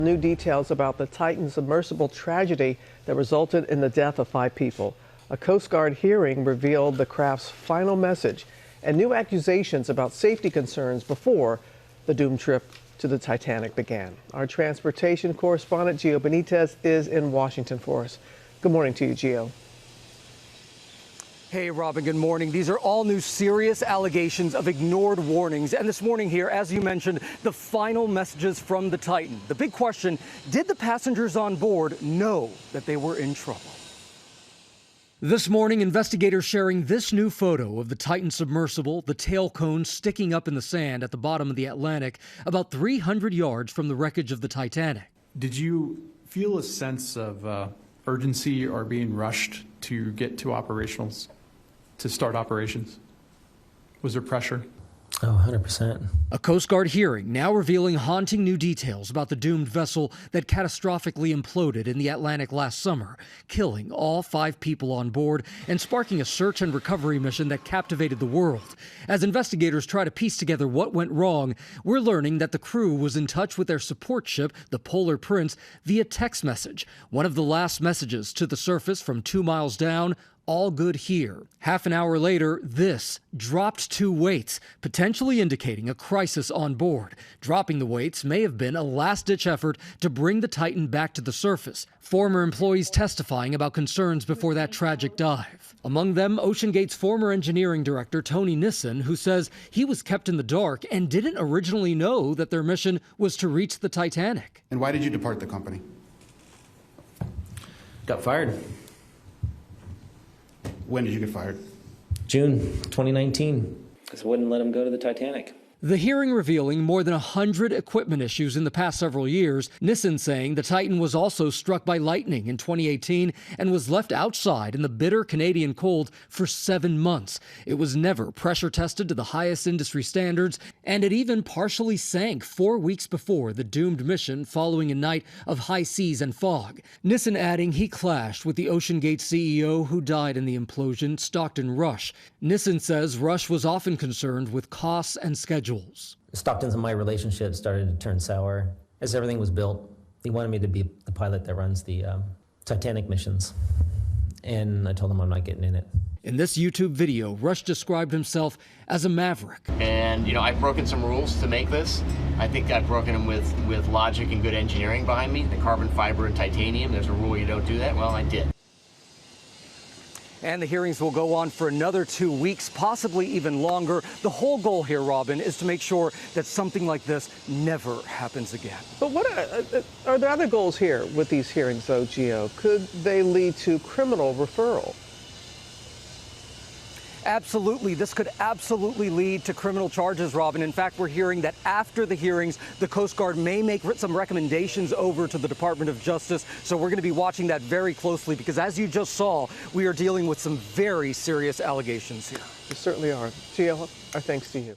New details about the Titan submersible tragedy that resulted in the death of 5 people. A Coast Guard hearing revealed the craft's final message and new accusations about safety concerns before the doomed trip to the Titanic began. Our transportation correspondent, Gio Benitez, is in Washington for us. Good morning to you, Gio. Hey, Robin, good morning. These are all new serious allegations of ignored warnings. And this morning here, as you mentioned, the final messages from the Titan. The big question, did the passengers on board know that they were in trouble? This morning, investigators sharing this new photo of the Titan submersible, the tail cone sticking up in the sand at the bottom of the Atlantic, about 300 yards from the wreckage of the Titanic. Did you feel a sense of urgency or being rushed to get to operationals? To start operations? Was there pressure? Oh, 100%. A Coast Guard hearing now revealing haunting new details about the doomed vessel that catastrophically imploded in the Atlantic last summer, killing all 5 people on board and sparking a search and recovery mission that captivated the world. As investigators try to piece together what went wrong, we're learning that the crew was in touch with their support ship, the Polar Prince, via text message. One of the last messages to the surface from 2 miles down: all good here. Half an hour later, this dropped 2 weights, potentially indicating a crisis on board. Dropping the weights may have been a last-ditch effort to bring the Titan back to the surface. Former employees testifying about concerns before that tragic dive. Among them, OceanGate's former engineering director, Tony Nissen, who says he was kept in the dark and didn't originally know that their mission was to reach the Titanic. And why did you depart the company? Got fired. When did you get fired? June 2019. Because I wouldn't let him go to the Titanic. The hearing revealing more than 100 equipment issues in the past several years. Nissen saying the Titan was also struck by lightning in 2018 and was left outside in the bitter Canadian cold for 7 months. It was never pressure tested to the highest industry standards, and it even partially sank 4 weeks before the doomed mission following a night of high seas and fog. Nissen adding he clashed with the OceanGate CEO who died in the implosion, Stockton Rush. Nissen says Rush was often concerned with costs and schedules. Stockton's and my relationship started to turn sour. As everything was built, he wanted me to be the pilot that runs the Titanic missions. And I told him I'm not getting in it. In this YouTube video, Rush described himself as a maverick. And, you know, I've broken some rules to make this. I think I've broken them with logic and good engineering behind me. The carbon fiber and titanium, there's a rule you don't do that. Well, I did. And the hearings will go on for another 2 weeks, possibly even longer. The whole goal here, Robin, is to make sure that something like this never happens again. But what are there other goals here with these hearings, though, Gio? Could they lead to criminal referral? Absolutely. This could absolutely lead to criminal charges, Robin. In fact, we're hearing that after the hearings, the Coast Guard may make some recommendations over to the Department of Justice. So we're going to be watching that very closely because, as you just saw, we are dealing with some very serious allegations here. You certainly are. Gio, our thanks to you.